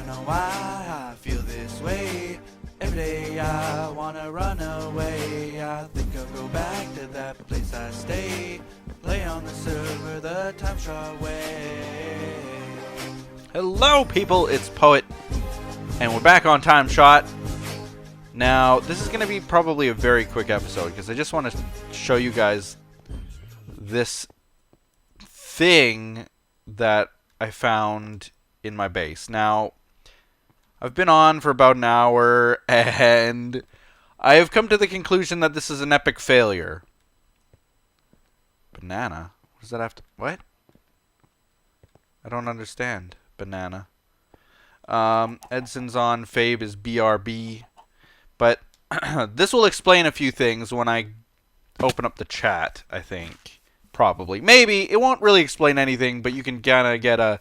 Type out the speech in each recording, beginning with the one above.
know why I feel this way. Every day I wanna run away. I think I'll go back to that place I stay. Play on the server the TimeShot way. Hello people, it's Poet, and we're back on TimeShot. Now, this is going to be probably a very quick episode, because I just want to show you guys this thing that I found in my base. Now, I've been on for about an hour, and I have come to the conclusion that this is an epic failure. Banana? What does that have to... What? I don't understand. Banana. Edson's on. Fabe is BRB. But this will explain a few things when I open up the chat, I think. Probably. Maybe. It won't really explain anything, but you can kind of get an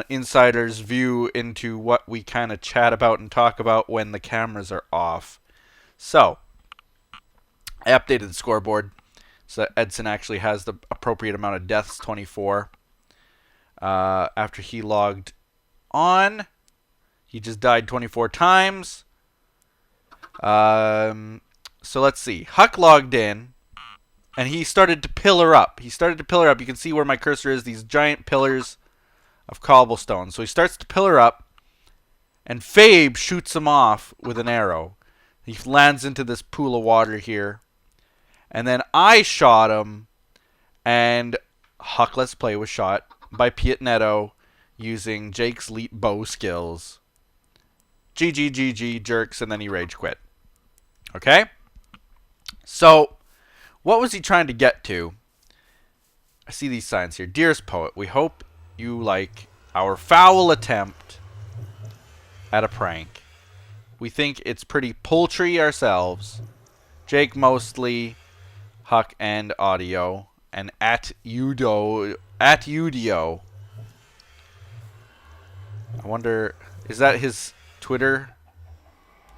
insider's view into what we kind of chat about and talk about when the cameras are off. So, I updated the scoreboard so that Edson actually has the appropriate amount of deaths, 24. After he logged on, he just died 24 times. So let's see. Huck logged in, and he started to pillar up. You can see where my cursor is, these giant pillars of cobblestone. So he starts to pillar up, and Fabe shoots him off with an arrow. He lands into this pool of water here. And then I shot him, and Huck Let's Play was shot by PoetNetto using Jake's Leap bow skills. GG jerks, and then he rage quit. Okay? So, what was he trying to get to? I see these signs here. Dearest Poet, we hope you like our foul attempt at a prank. We think it's pretty poultry ourselves. Jake mostly, Huck and Audio, and atUdio. I wonder, is that his Twitter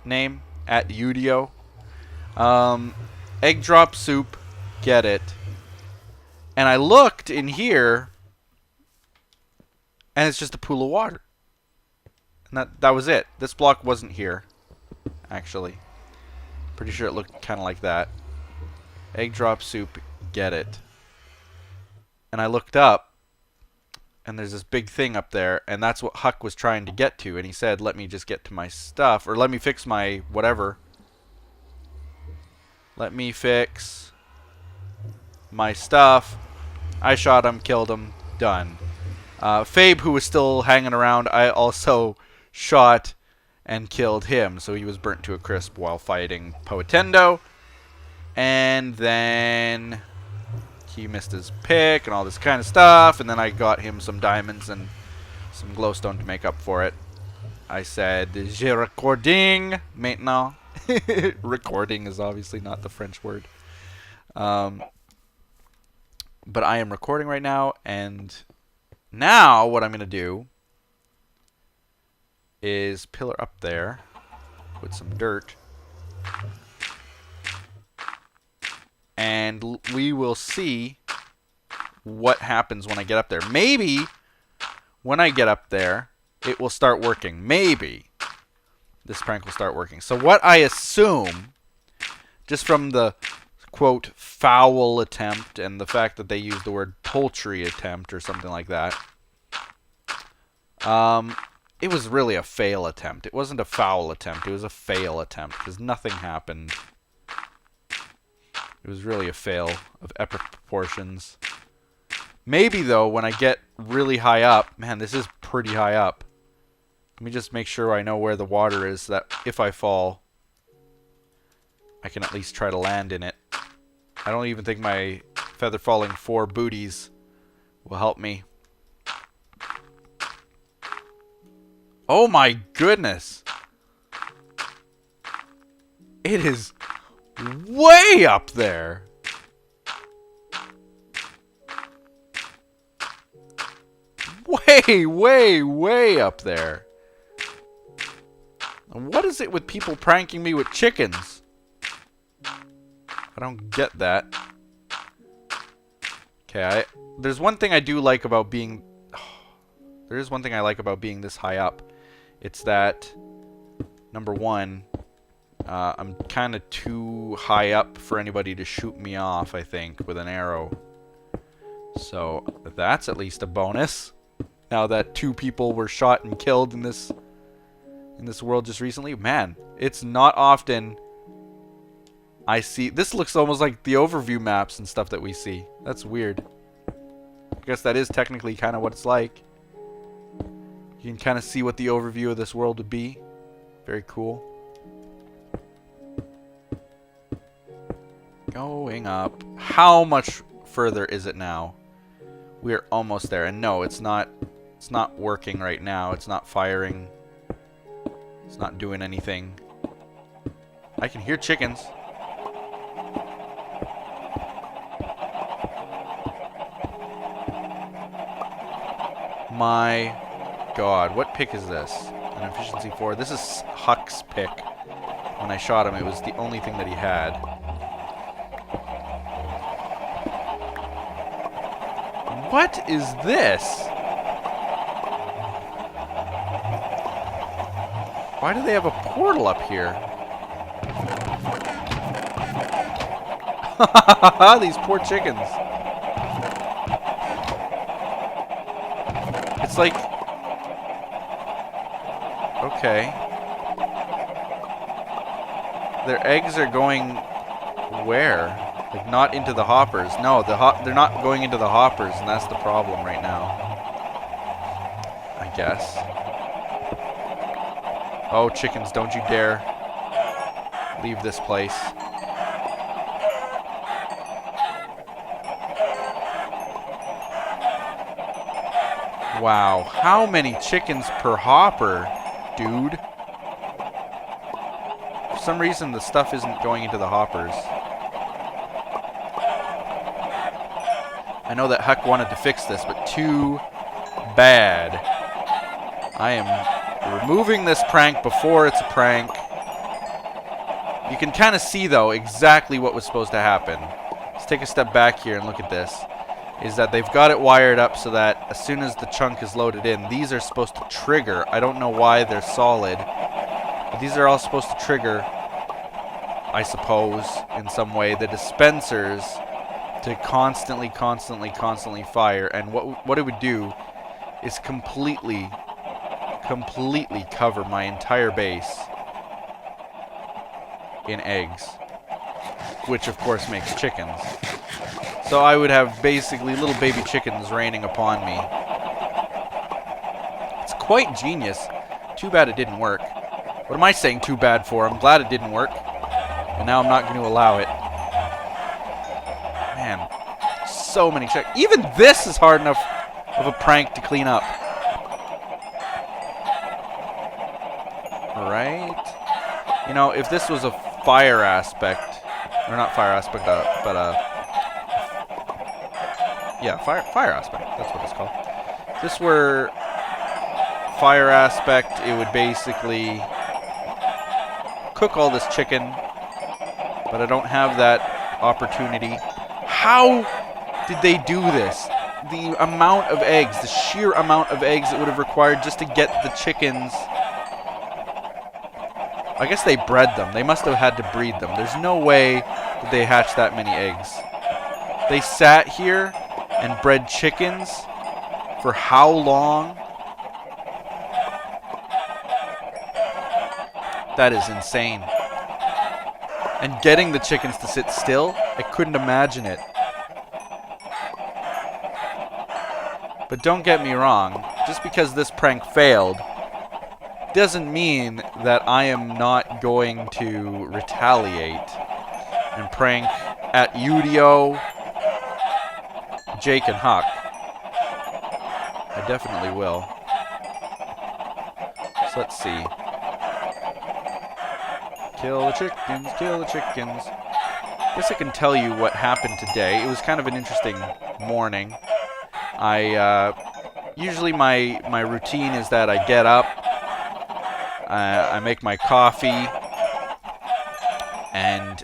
name? atUdio. Egg drop soup, get it. And I looked in here, and it's just a pool of water. And that was it. This block wasn't here, actually. Pretty sure it looked kind of like that. Egg drop soup, get it. And I looked up, and there's this big thing up there, and that's what Huck was trying to get to. And he said, let me just get to my stuff, or let me fix my whatever. Let me fix my stuff. I shot him, killed him, done. Fabe, who was still hanging around, I also shot and killed him. So he was burnt to a crisp while fighting PoetNetto. And then he missed his pick and all this kind of stuff. And then I got him some diamonds and some glowstone to make up for it. I said, "Je recording maintenant." Recording is obviously not the French word. But I am recording right now. And now what I'm going to do is pillar up there with some dirt. And we will see what happens when I get up there. Maybe when I get up there, it will start working. Maybe this prank will start working. So what I assume, just from the, quote, foul attempt and the fact that they used the word poultry attempt or something like that, it was really a fail attempt. It wasn't a foul attempt. It was a fail attempt because nothing happened. It was really a fail of epic proportions. Maybe, though, when I get really high up... Man, this is pretty high up. Let me just make sure I know where the water is, so that if I fall, I can at least try to land in it. I don't even think my feather falling 4 booties will help me. Oh my goodness! It is way up there! Way up there! And what is it with people pranking me with chickens? I don't get that. Okay, there's one thing I do like about being... There is one thing I like about being this high up. It's that, number one, I'm kind of too high up for anybody to shoot me off, I think, with an arrow. So that's at least a bonus. Now that 2 people were shot and killed in this world just recently. Man, it's not often I see... This looks almost like the overview maps and stuff that we see. That's weird. I guess that is technically kind of what it's like. You can kind of see what the overview of this world would be. Very cool. Going up. How much further is it now? We are almost there. And no, it's not working right now. It's not firing. It's not doing anything. I can hear chickens. My God, what pick is this? An efficiency 4. This is Huck's pick. When I shot him, it was the only thing that he had. What is this? Why do they have a portal up here? These poor chickens. It's like... Okay. Their eggs are going... Where? Like, not into the hoppers. No, they're not going into the hoppers, and that's the problem right now. I guess. Oh, chickens, don't you dare leave this place. Wow, how many chickens per hopper, dude? For some reason, the stuff isn't going into the hoppers. I know that Huck wanted to fix this, but too bad. I am removing this prank before it's a prank. You can kind of see, though, exactly what was supposed to happen. Let's take a step back here and look at this. Is that they've got it wired up so that as soon as the chunk is loaded in, these are supposed to trigger. I don't know why they're solid, but these are all supposed to trigger, I suppose, in some way, the dispensers to constantly fire. And what it would do is completely cover my entire base in eggs, which of course makes chickens. So I would have basically little baby chickens raining upon me. It's quite genius. Too bad it didn't work. What am I saying too bad for? I'm glad it didn't work. And now I'm not going to allow it. Man, so many chickens. Even this is hard enough of a prank to clean up. Right? You know, if this was a fire aspect, or not fire aspect, but yeah, fire aspect. That's what it's called. If this were fire aspect, it would basically cook all this chicken, but I don't have that opportunity. How did they do this? The amount of eggs, the sheer amount of eggs it would have required just to get the chickens. I guess they bred them. They must have had to breed them. There's no way that they hatched that many eggs. They sat here and bred chickens for how long? That is insane. And getting the chickens to sit still, I couldn't imagine it. But don't get me wrong, just because this prank failed doesn't mean that I am not going to retaliate and prank atUdio, Jake, and Huck. I definitely will. So let's see. Kill the chickens, kill the chickens. Guess I can tell you what happened today. It was kind of an interesting morning. Usually my routine is that I get up, I make my coffee, and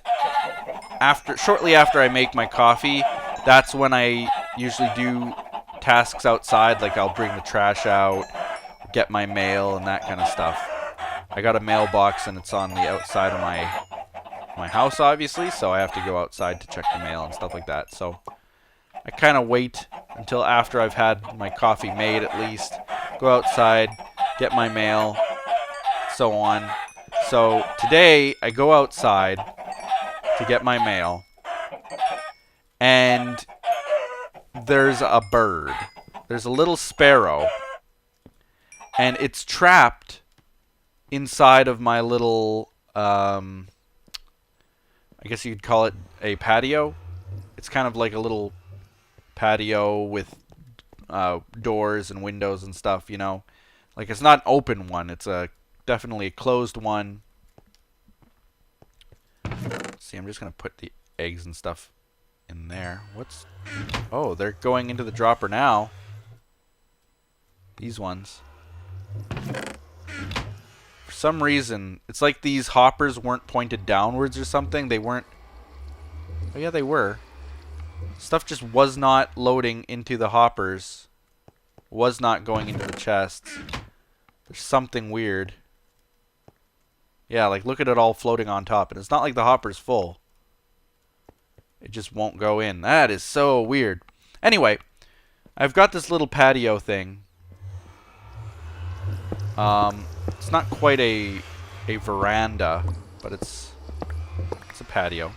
shortly after I make my coffee, that's when I usually do tasks outside, like I'll bring the trash out, get my mail and that kind of stuff. I got a mailbox and it's on the outside of my house, obviously, so I have to go outside to check the mail and stuff like that. So I kind of wait until after I've had my coffee made at least, go outside, get my mail, so on. So today I go outside to get my mail, and there's a bird. There's a little sparrow, and it's trapped inside of my little, I guess you'd call it a patio. It's kind of like a little patio with doors and windows and stuff, you know. Like, it's not an open one. It's definitely a closed one. Let's see, I'm just going to put the eggs and stuff in there. Oh, they're going into the dropper now. These ones. For some reason, it's like these hoppers weren't pointed downwards or something. They weren't. Oh yeah, they were. Stuff just was not loading into the hoppers. Was not going into the chests. There's something weird. Yeah, like look at it all floating on top. And it's not like the hopper's full. It just won't go in. That is so weird. Anyway, I've got this little patio thing. It's not quite a veranda, but it's a patio.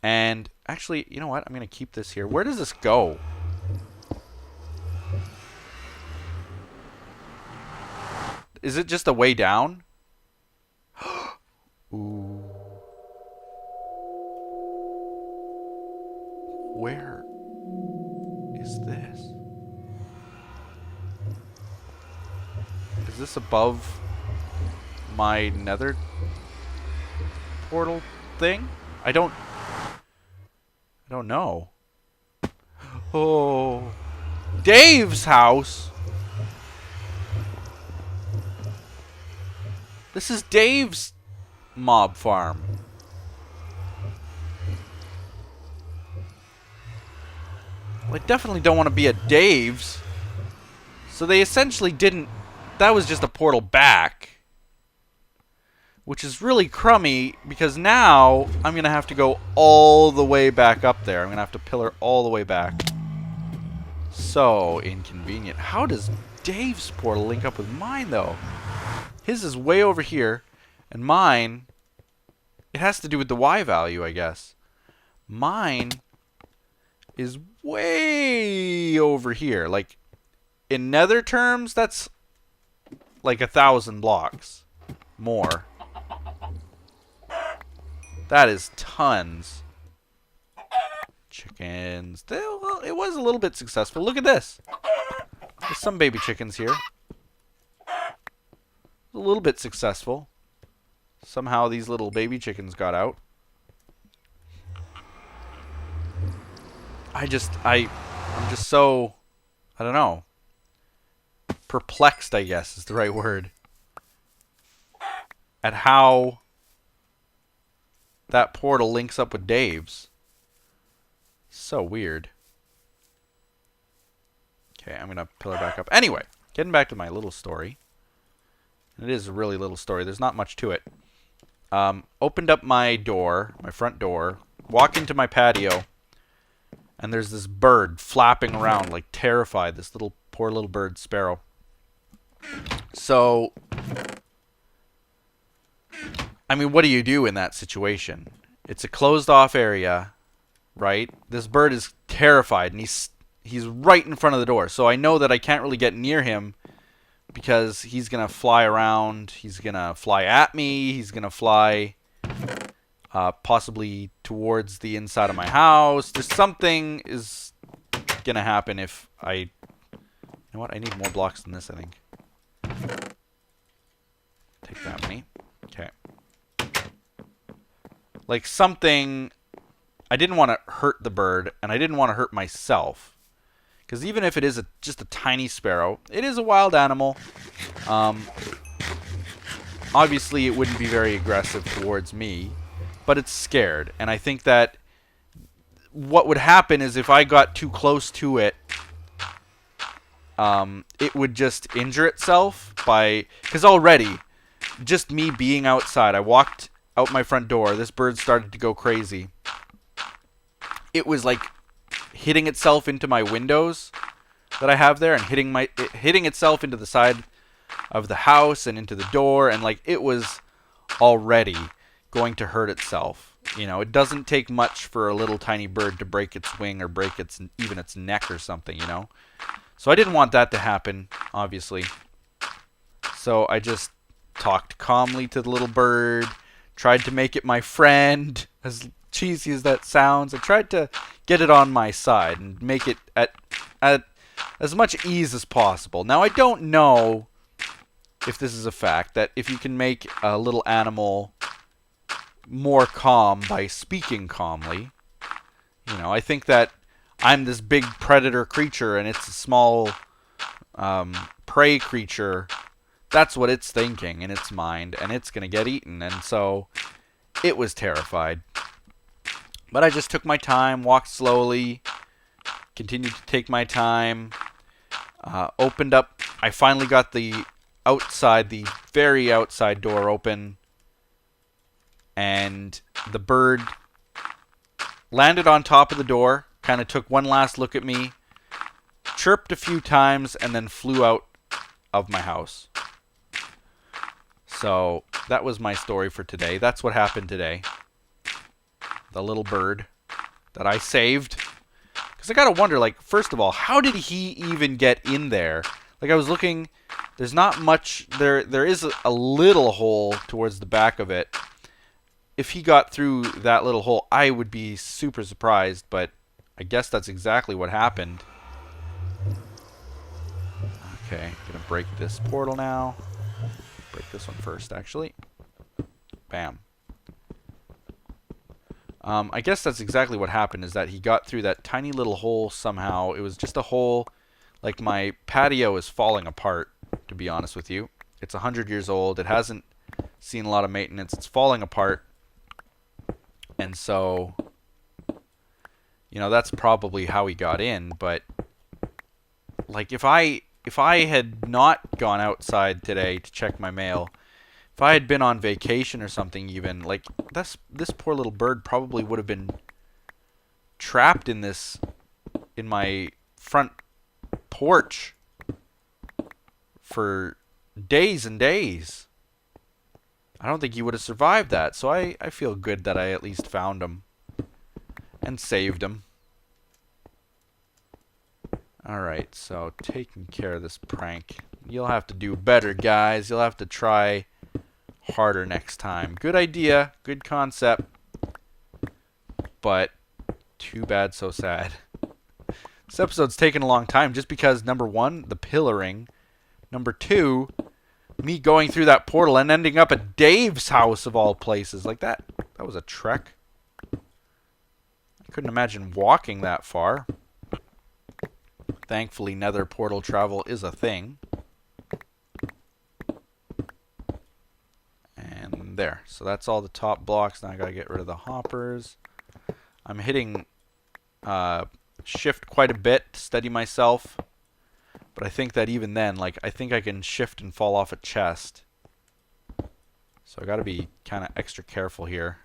And actually, you know what? I'm going to keep this here. Where does this go? Is it just a way down? Ooh. Where is this? Is this above my nether portal thing? I don't know. Oh, Dave's house. This is Dave's mob farm. Well, I definitely don't want to be at Dave's. So they essentially didn't. That was just a portal back. Which is really crummy because now I'm going to have to go all the way back up there. I'm going to have to pillar all the way back. So inconvenient. How does Dave's portal link up with mine, though? His is way over here. And mine, it has to do with the Y value, I guess. Mine is way over here. Like, in nether terms, that's like 1,000 blocks more. That is tons. Chickens. Well, it was a little bit successful. Look at this. There's some baby chickens here. A little bit successful. Somehow these little baby chickens got out. I'm just so, I don't know. Perplexed, I guess, is the right word. At how that portal links up with Dave's. So weird. Okay, I'm going to pillar back up. Anyway, getting back to my little story. It is a really little story. There's not much to it. Opened up my door, my front door, walk into my patio, and there's this bird flapping around like terrified. This little poor little bird, sparrow. So, I mean, what do you do in that situation? It's a closed off area, right? This bird is terrified, and he's right in front of the door. So I know that I can't really get near him because he's going to fly around. He's going to fly at me. He's going to fly possibly towards the inside of my house. There's something is going to happen if I... You know what? I need more blocks than this, I think. Take that many. Okay. Like something... I didn't want to hurt the bird, and I didn't want to hurt myself. Because even if it is just a tiny sparrow, it is a wild animal. Obviously, it wouldn't be very aggressive towards me, but it's scared. And I think that what would happen is if I got too close to it, it would just injure itself because already, just me being outside, I walked out my front door, this bird started to go crazy. It was like hitting itself into my windows that I have there and hitting itself into the side of the house and into the door, and like it was already going to hurt itself. You know, it doesn't take much for a little tiny bird to break its wing or break even its neck or something, you know. So I didn't want that to happen, obviously. So I just talked calmly to the little bird, tried to make it my friend, as cheesy as that sounds. I tried to get it on my side and make it at as much ease as possible. Now, I don't know if this is a fact, that if you can make a little animal more calm by speaking calmly. You know, I think that I'm this big predator creature and it's a small prey creature. That's what it's thinking in its mind, and it's going to get eaten. And so it was terrified. But I just took my time, walked slowly, continued to take my time, opened up. I finally got the very outside door open, and the bird landed on top of the door, kind of took one last look at me, chirped a few times, and then flew out of my house. So that was my story for today. That's what happened today. The little bird that I saved. Because I gotta wonder, like, first of all, how did he even get in there? Like, I was looking, there's not much, there is a little hole towards the back of it. If he got through that little hole, I would be super surprised, but I guess that's exactly what happened. Okay, gonna break this portal now. Break this one first, actually. Bam. I guess that's exactly what happened, is that he got through that tiny little hole somehow. It was just a hole, like my patio is falling apart, to be honest with you. It's 100 years old. It hasn't seen a lot of maintenance. It's falling apart. And so, you know, that's probably how he got in. But, like, if I had not gone outside today to check my mail, if I had been on vacation or something even, like, this poor little bird probably would have been trapped in my front porch for days and days. I don't think he would have survived that, so I feel good that I at least found him and saved him. Alright, so taking care of this prank. You'll have to do better, guys. You'll have to try harder next time. Good idea, good concept, but too bad, so sad. This episode's taken a long time just because, number one, the pillaring. Number two, me going through that portal and ending up at Dave's house of all places. Like that was a trek. I couldn't imagine walking that far. Thankfully, nether portal travel is a thing. And there. So that's all the top blocks. Now I gotta get rid of the hoppers. I'm hitting shift quite a bit to steady myself. But I think that even then, like, I think I can shift and fall off a chest. So I gotta be kind of extra careful here.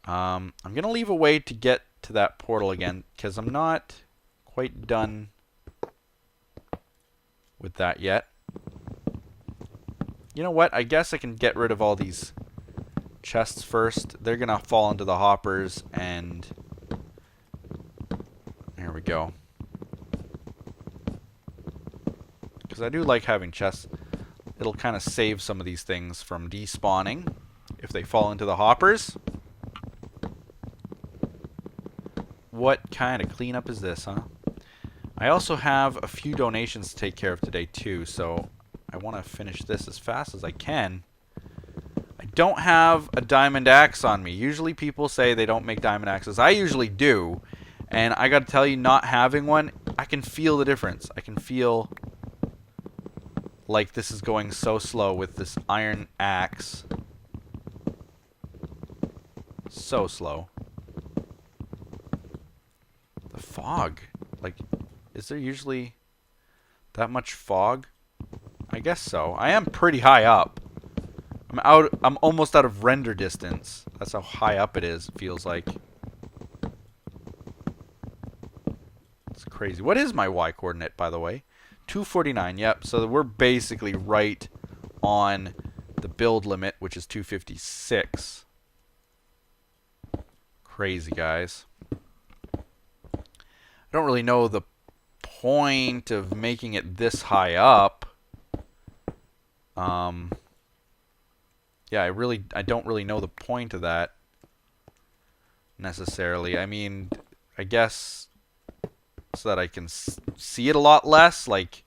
I'm gonna leave a way to get to that portal again, because I'm not quite done with that yet. You know what? I guess I can get rid of all these chests first. They're gonna fall into the hoppers, and there we go. Because I do like having chests. It'll kind of save some of these things from despawning if they fall into the hoppers. What kind of cleanup is this, huh? I also have a few donations to take care of today too, so I want to finish this as fast as I can. I don't have a diamond axe on me. Usually people say they don't make diamond axes. I usually do. And I gotta tell you, not having one, I can feel the difference. I can feel like this is going so slow with this iron axe. So slow. fog? Like, is there usually that much fog? I guess so. I am pretty high up. I'm almost out of render distance. That's how high up it is, it feels like. It's crazy. What is my Y coordinate, by the way? 249. Yep. So we're basically right on the build limit, which is 256. Crazy, guys. I don't really know the point of making it this high up. Yeah, I don't really know the point of that necessarily. I mean, I guess so that I can see it a lot less, like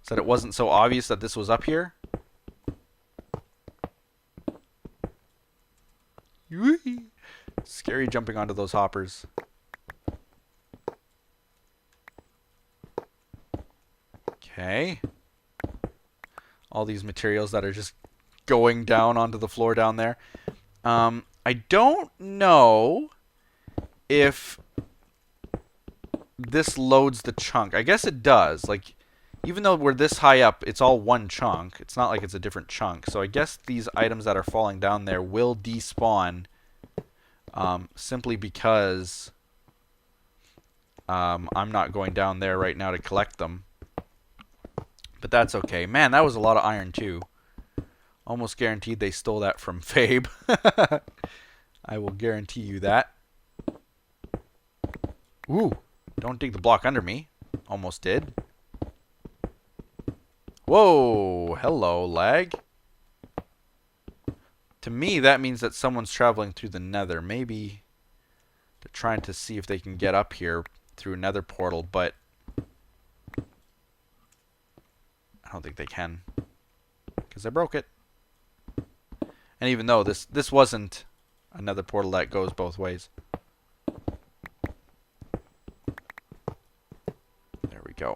so that it wasn't so obvious that this was up here. Scary jumping onto those hoppers. Okay. All these materials that are just going down onto the floor down there. I don't know if this loads the chunk. I guess it does. Like, even though we're this high up, it's all one chunk. It's not like it's a different chunk. So I guess these items that are falling down there will despawn simply because I'm not going down there right now to collect them. But that's okay. Man, that was a lot of iron too. Almost guaranteed they stole that from Fabe. I will guarantee you that. Ooh, don't dig the block under me. Almost did. Whoa, hello, lag. To me, that means that someone's traveling through the nether. Maybe they're trying to see if they can get up here through a nether portal, but I don't think they can, because I broke it. And even though this wasn't another portal that goes both ways. There we go.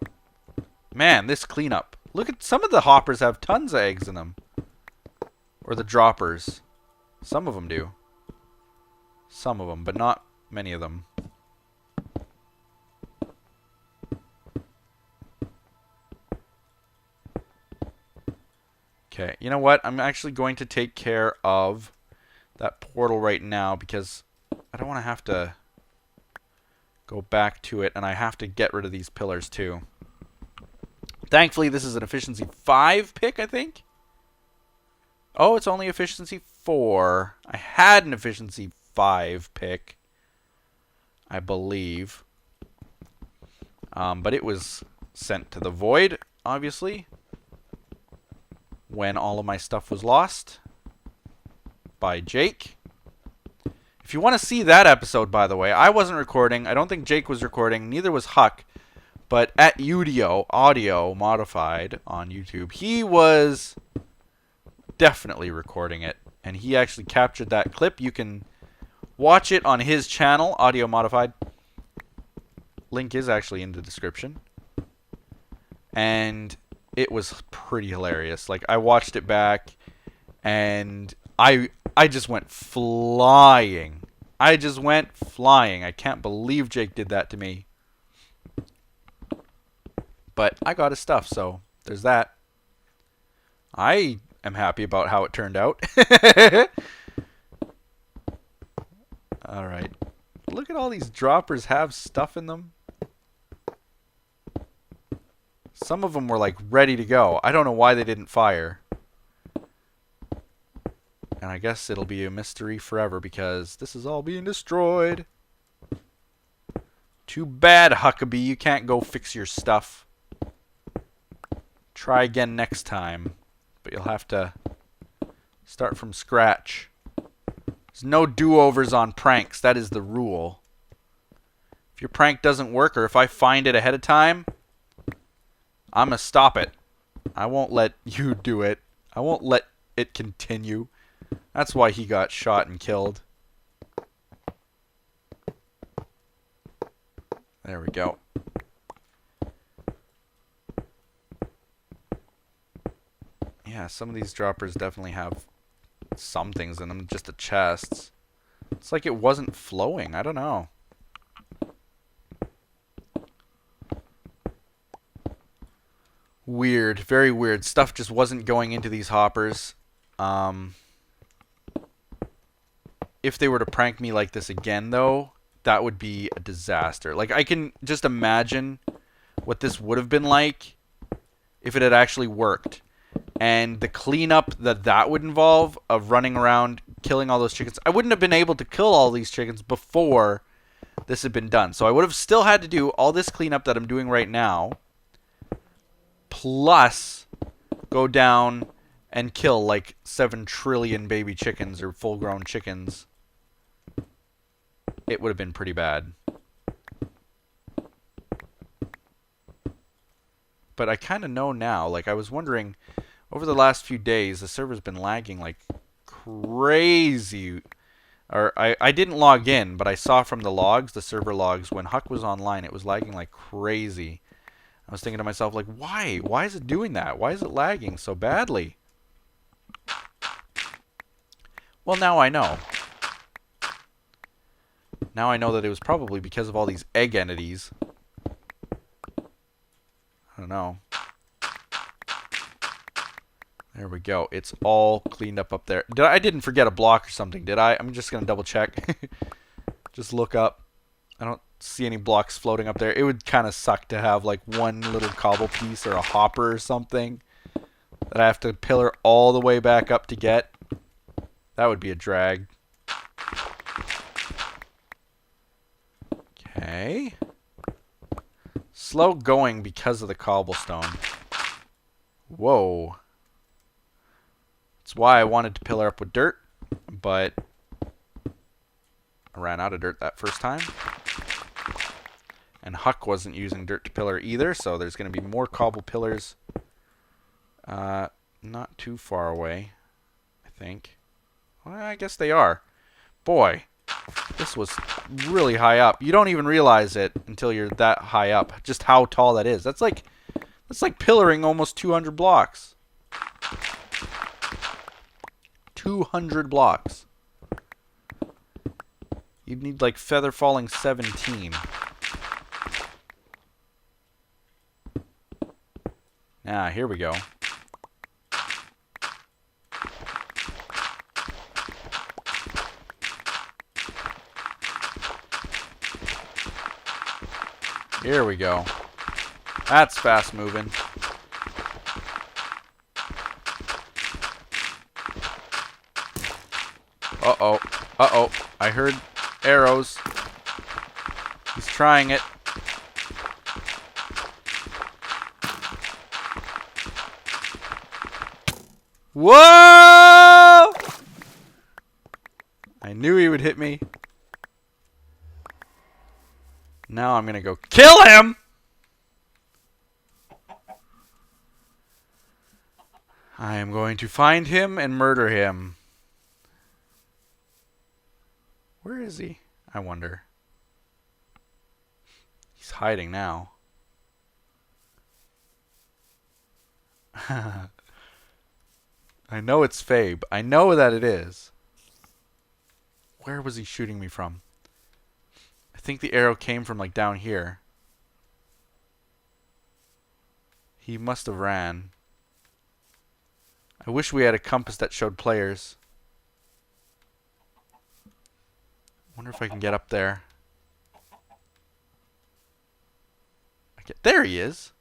Man, this cleanup. Look at some of the hoppers have tons of eggs in them. Or the droppers. Some of them do. Some of them, but not many of them. Okay, you know what? I'm actually going to take care of that portal right now because I don't want to have to go back to it, and I have to get rid of these pillars too. Thankfully, this is an efficiency 5 pick, I think. Oh, it's only efficiency 4. I had an efficiency 5 pick, I believe. But it was sent to the void, obviously, when all of my stuff was lost by Jake. If you want to see that episode, by the way, I wasn't recording. I don't think Jake was recording. Neither was Huck. But atUdio, audio modified on YouTube, he was definitely recording it. And he actually captured that clip. You can watch it on his channel, audio modified. Link is actually in the description. And it was pretty hilarious. Like, I watched it back, and I just went flying. I just went flying. I can't believe Jake did that to me. But I got his stuff, so there's that. I am happy about how it turned out. Alright. Look at all these droppers have stuff in them. Some of them were like ready to go. I don't know why they didn't fire. And I guess it'll be a mystery forever because this is all being destroyed. Too bad, Huckabee. You can't go fix your stuff. Try again next time. But you'll have to start from scratch. There's no do-overs on pranks. That is the rule. If your prank doesn't work, or if I find it ahead of time, I'm going to stop it. I won't let you do it. I won't let it continue. That's why he got shot and killed. There we go. Yeah, some of these droppers definitely have some things in them, just the chests. It's like it wasn't flowing. I don't know. Weird, very weird. Stuff just wasn't going into these hoppers. If they were to prank me like this again, though, that would be a disaster. Like, I can just imagine what this would have been like if it had actually worked. And the cleanup that would involve of running around, killing all those chickens. I wouldn't have been able to kill all these chickens before this had been done. So I would have still had to do all this cleanup that I'm doing right now, plus go down and kill like 7 trillion baby chickens or full-grown chickens. It would have been pretty bad. But I kind of know now. Like, I was wondering, over the last few days, the server's been lagging like crazy. Or I didn't log in, but I saw from the logs, the server logs, when Huck was online, it was lagging like crazy. I was thinking to myself, like, why? Why is it doing that? Why is it lagging so badly? Well, now I know. Now I know that it was probably because of all these egg entities. I don't know. There we go. It's all cleaned up there. I didn't forget a block or something, did I? I'm just going to double check. Just look up. I don't see any blocks floating up there. It would kind of suck to have like one little cobble piece or a hopper or something that I have to pillar all the way back up to get. That would be a drag. Okay. Slow going because of the cobblestone. Whoa. That's why I wanted to pillar up with dirt, but I ran out of dirt that first time. And Huck wasn't using dirt to pillar either, so there's going to be more cobble pillars not too far away, I think. Well, I guess they are. Boy, this was really high up. You don't even realize it until you're that high up, just how tall that is. That's like pillaring almost 200 blocks. 200 blocks. You'd need like feather falling 17. Ah, here we go. Here we go. That's fast moving. Uh-oh. Uh-oh. I heard arrows. He's trying it. Whoa! I knew he would hit me. Now I'm going to go kill him! I am going to find him and murder him. Where is he? I wonder. He's hiding now. I know it's Fabe. I know that it is. Where was he shooting me from? I think the arrow came from like down here. He must have ran. I wish we had a compass that showed players. Wonder if I can get up there. There he is.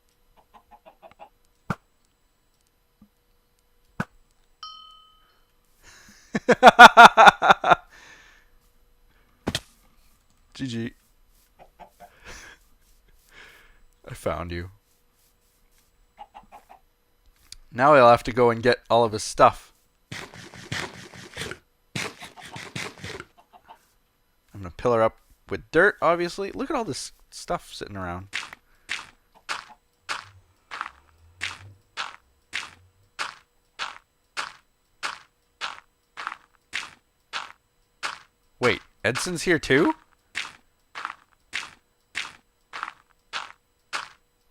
GG. I found you. Now I'll have to go and get all of his stuff. I'm going to pillar up with dirt, obviously. Look at all this stuff sitting around. Wait, Edson's here too?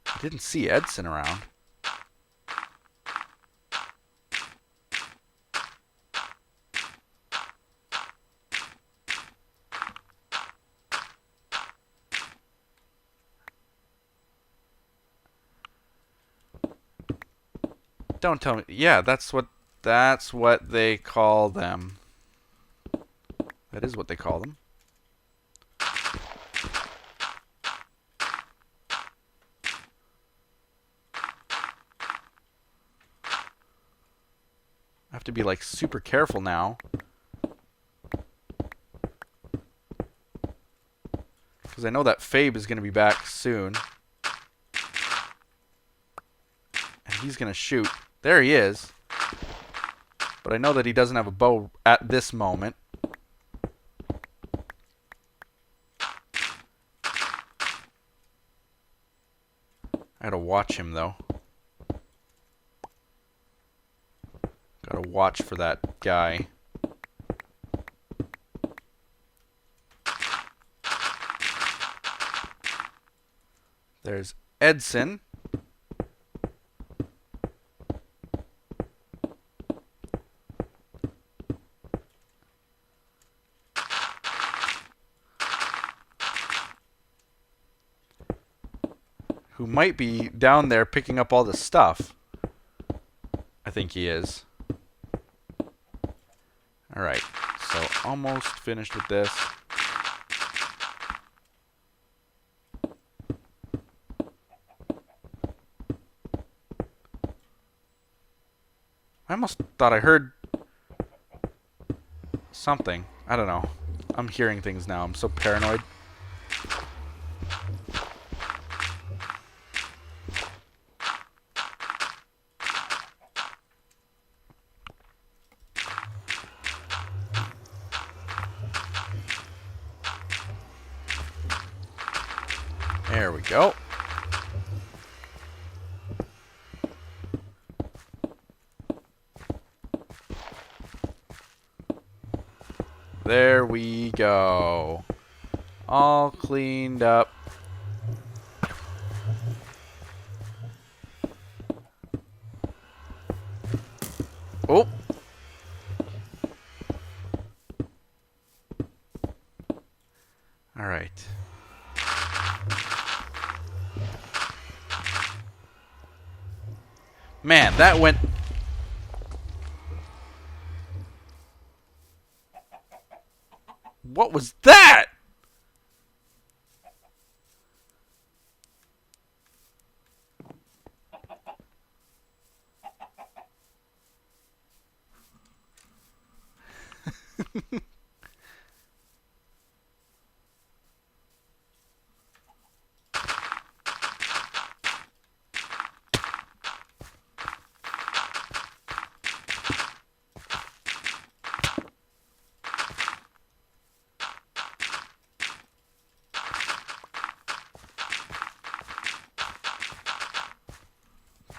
I didn't see Edson around. Don't tell me. Yeah, that's what they call them. That is what they call them. I have to be like super careful now. Because I know that Fabe is going to be back soon. And he's going to shoot. There he is. But I know that he doesn't have a bow at this moment. I gotta watch him though. Gotta watch for that guy. There's Edson. Who might be down there picking up all the stuff. I think he is. Alright, so almost finished with this. I almost thought I heard something. I don't know. I'm hearing things now. I'm so paranoid. There we go. There we go. All cleaned up. Oh. All right. Man, that went... What was that?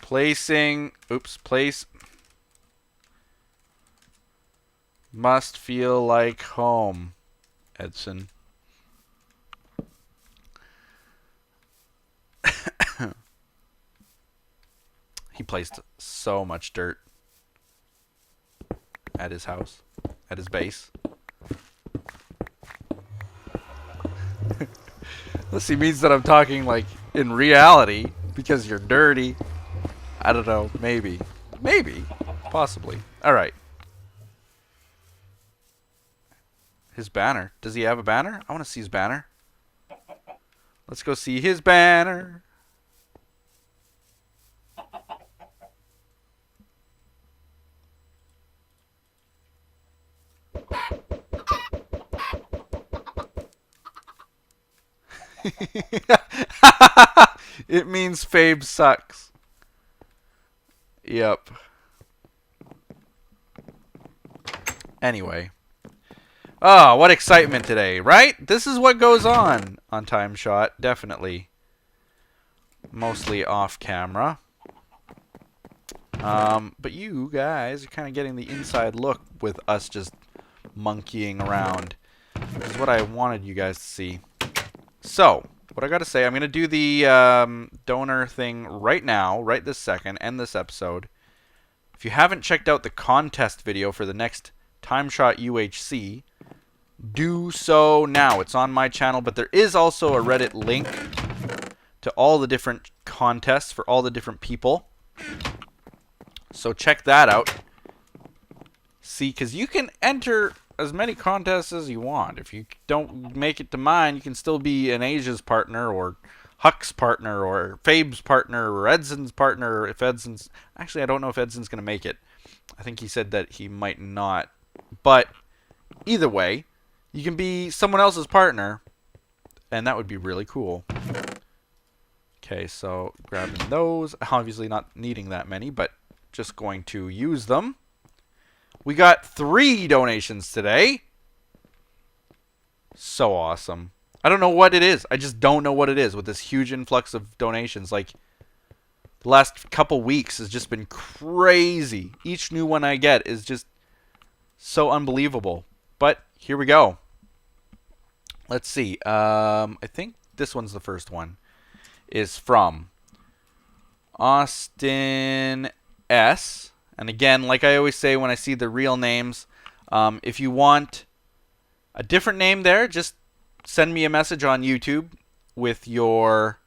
Placing, oops, place must feel like home, Edson. He placed so much dirt at his house, at his base. Unless he means that I'm talking like in reality because you're dirty. I don't know. Maybe. Maybe. Possibly. Alright. His banner. Does he have a banner? I want to see his banner. Let's go see his banner. It means Fabe sucks. Yep. Anyway. Oh, what excitement today, right? This is what goes on TimeShot, definitely. Mostly off camera. But you guys are kind of getting the inside look with us just monkeying around, which is what I wanted you guys to see. So, what I gotta say, I'm gonna do the donor thing right now, right this second, end this episode. If you haven't checked out the contest video for the next TimeShot UHC, do so now. It's on my channel, but there is also a Reddit link to all the different contests for all the different people. So check that out. See, because you can enter as many contests as you want. If you don't make it to mine, you can still be an Asia's partner, or Huck's partner, or Fabe's partner, or Edson's partner. If Edson's... Actually, I don't know if Edson's going to make it. I think he said that he might not. But either way, you can be someone else's partner, and that would be really cool. Okay, so grabbing those. Obviously not needing that many, but just going to use them. We got 3 donations today. So awesome. I don't know what it is. I just don't know what it is with this huge influx of donations. Like, the last couple weeks has just been crazy. Each new one I get is just so unbelievable. But here we go. Let's see. I think this one's the first one. Is from Austin S. And again, like I always say when I see the real names, if you want a different name there, just send me a message on YouTube with your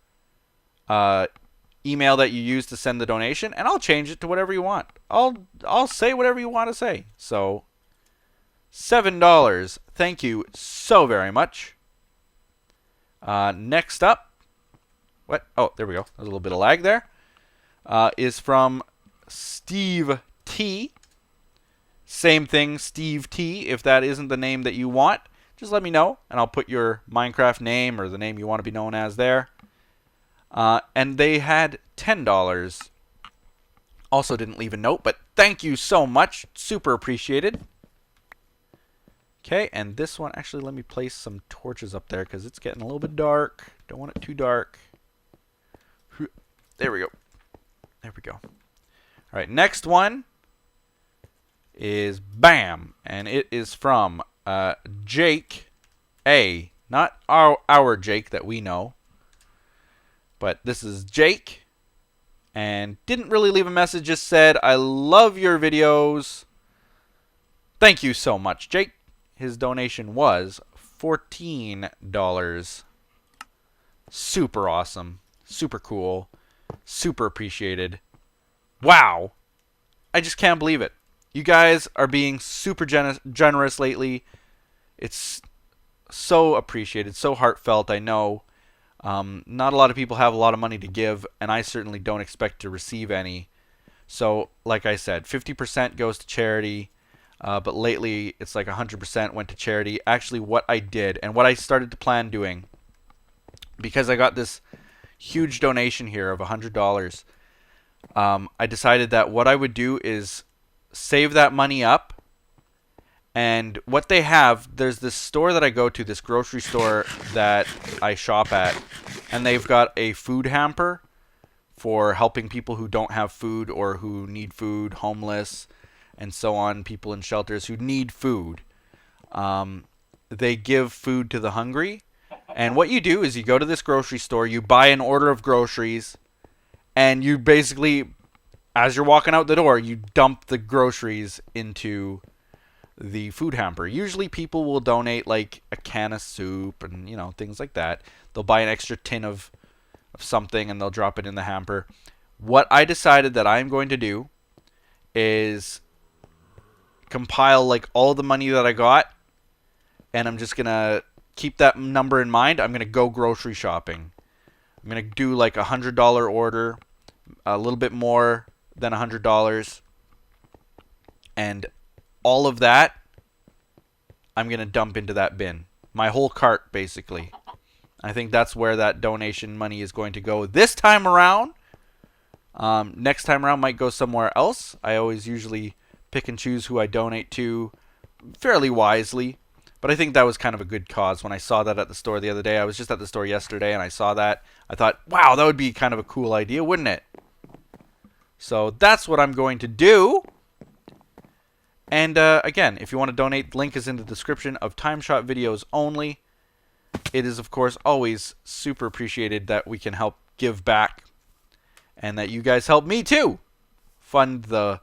email that you use to send the donation, and I'll change it to whatever you want. I'll say whatever you want to say. So $7. Thank you so very much. Next up, what? Oh, there we go. There's a little bit of lag there. Is from Steve T. Same thing, Steve T. If that isn't the name that you want, just let me know, and I'll put your Minecraft name or the name you want to be known as there. And they had $10. Also didn't leave a note, but thank you so much. Super appreciated. Okay, and this one, actually, let me place some torches up there because it's getting a little bit dark. Don't want it too dark. There we go. There we go. All right, next one is BAM, and it is from Jake A. Not our Jake that we know, but this is Jake, and didn't really leave a message, just said, I love your videos. Thank you so much, Jake. His donation was $14. Super awesome. Super cool. Super appreciated. Wow. I just can't believe it. You guys are being super generous lately. It's so appreciated, so heartfelt. I know not a lot of people have a lot of money to give, and I certainly don't expect to receive any. So, like I said, 50% goes to charity, but lately it's like 100% went to charity. Actually, what I did, and what I started to plan doing, because I got this huge donation here of $100, I decided that what I would do is save that money up. And what they have, there's this store that I go to, this grocery store that I shop at, and they've got a food hamper for helping people who don't have food or who need food, homeless, and so on, people in shelters who need food. They give food to the hungry. And what you do is you go to this grocery store, you buy an order of groceries, and you basically, as you're walking out the door, you dump the groceries into the food hamper. Usually people will donate like a can of soup and, you know, things like that. They'll buy an extra tin of something and they'll drop it in the hamper. What I decided that I'm going to do is compile like all the money that I got, and I'm just going to keep that number in mind. I'm going to go grocery shopping. I'm going to do like $100 order, a little bit more than $100, and all of that I'm going to dump into that bin. My whole cart, basically. I think that's where that donation money is going to go this time around. Next time around might go somewhere else. I always usually pick and choose who I donate to fairly wisely. But I think that was kind of a good cause. When I saw that at the store the other day, I was just at the store yesterday and I saw that. I thought, wow, that would be kind of a cool idea, wouldn't it? So that's what I'm going to do. And again, if you want to donate, the link is in the description of TimeShot videos only. It is, of course, always super appreciated that we can help give back and that you guys help me too fund the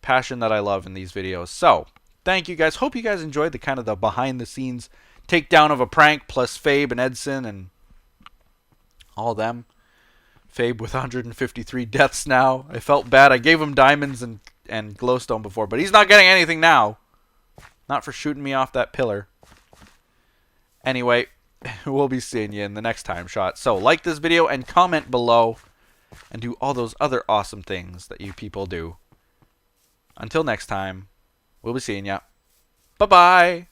passion that I love in these videos. So, thank you guys. Hope you guys enjoyed the kind of the behind the scenes takedown of a prank plus Fabe and Edson and all them. Fabe with 153 deaths now. I felt bad. I gave him diamonds and glowstone before, but he's not getting anything now. Not for shooting me off that pillar. Anyway, we'll be seeing you in the next time shot. So like this video and comment below and do all those other awesome things that you people do. Until next time, we'll be seeing ya. Bye-bye.